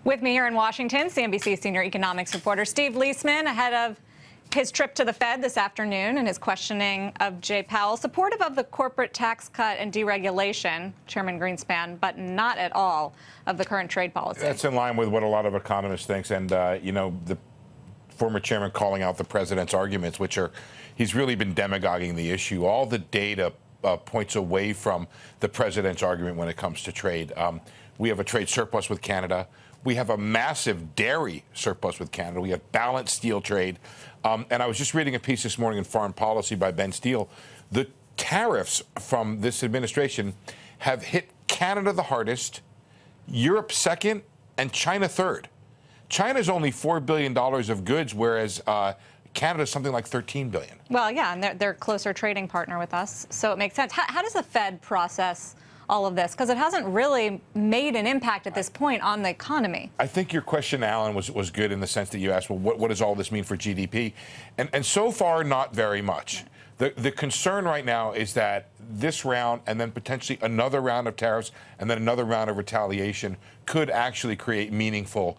With me here in Washington, CNBC senior economics reporter Steve Liesman, ahead of his trip to the Fed this afternoon and his questioning of Jay Powell, supportive of the corporate tax cut and deregulation, Chairman Greenspan, but not at all of the current trade policy. That's in line with what a lot of economists think. And, the former chairman calling out the president's arguments, which are, he's really been demagoguing the issue. All the data points away from the president's argument when it comes to trade. We have a trade surplus with Canada. We have a massive dairy surplus with Canada. We have balanced steel trade. And I was just reading a piece this morning in Foreign Policy by Ben Steele. The tariffs from this administration have hit Canada the hardest, Europe second, and China third. China's only $4 billion of goods, whereas Canada's something like $13 billion. Well, yeah, and they're a closer trading partner with us, so it makes sense. How does the Fed process all of this? Because it hasn't really made an impact at this point on the economy. I think your question, Alan, was good in the sense that you asked, well, what does all this mean for GDP? And so far, not very much. The concern right now is that this round and then potentially another round of tariffs and then another round of retaliation could actually create meaningful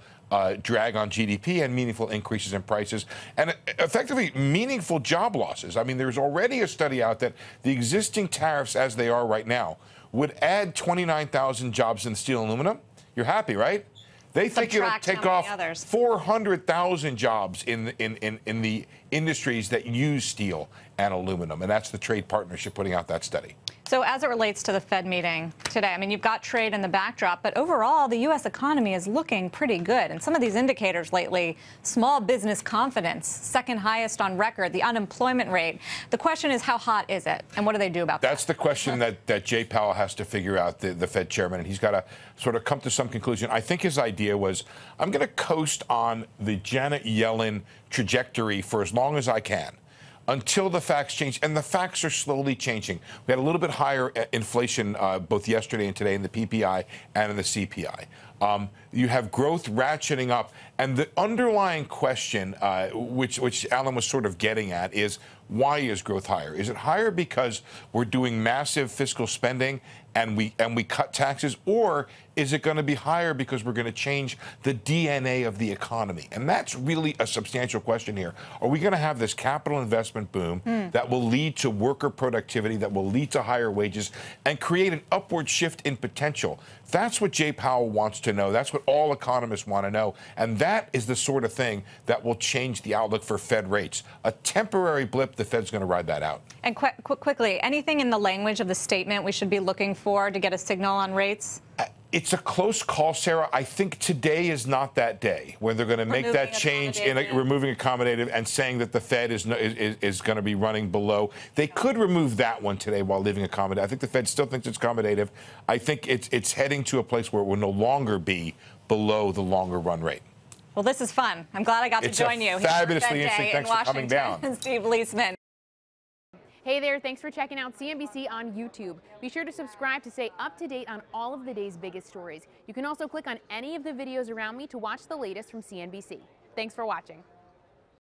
drag on GDP and meaningful increases in prices and effectively meaningful job losses. I mean, there's already a study out that the existing tariffs as they are right now would add 29,000 jobs in steel and aluminum. You're happy, right? They think it'll take off 400,000 jobs in the industries that use steel and aluminum, and that's the trade partnership putting out that study. So as it relates to the Fed meeting today, I mean, you've got trade in the backdrop, but overall, the U.S. economy is looking pretty good. And some of these indicators lately, small business confidence, second highest on record, the unemployment rate. The question is, how hot is it? And what do they do about that? That's the question that Jay Powell has to figure out, the Fed chairman, and he's got to sort of come to some conclusion. I think his idea was, I'm going to coast on the Janet Yellen trajectory for as long as I can, until the facts change, and the facts are slowly changing. We had a little bit higher inflation both yesterday and today in the PPI and in the CPI. You have growth ratcheting up, and the underlying question, which Alan was sort of getting at, is why is growth higher? Is it higher because we're doing massive fiscal spending and we cut taxes, or is it going to be higher because we're going to change the DNA of the economy? And that's really a substantial question here. Are we going to have this capital investment boom that will lead to worker productivity, that will lead to higher wages, and create an upward shift in potential? That's what Jay Powell wants to know. That's what all economists want to know. And that is the sort of thing that will change the outlook for Fed rates. A temporary blip, the Fed's going to ride that out. And quickly, anything in the language of the statement we should be looking for to get a signal on rates? It's a close call, Sarah. I think today is not that day when they're going to make that change in removing accommodative and saying that the Fed is going to be running below. They could remove that one today while leaving accommodative. I think the Fed still thinks it's accommodative. I think it's heading to a place where it will no longer be below the longer run rate. Well, this is fun. I'm glad I got to join you. Fabulously interesting. Thanks for coming down. Steve Liesman. Hey there, thanks for checking out CNBC on YouTube. Be sure to subscribe to stay up to date on all of the day's biggest stories. You can also click on any of the videos around me to watch the latest from CNBC. Thanks for watching.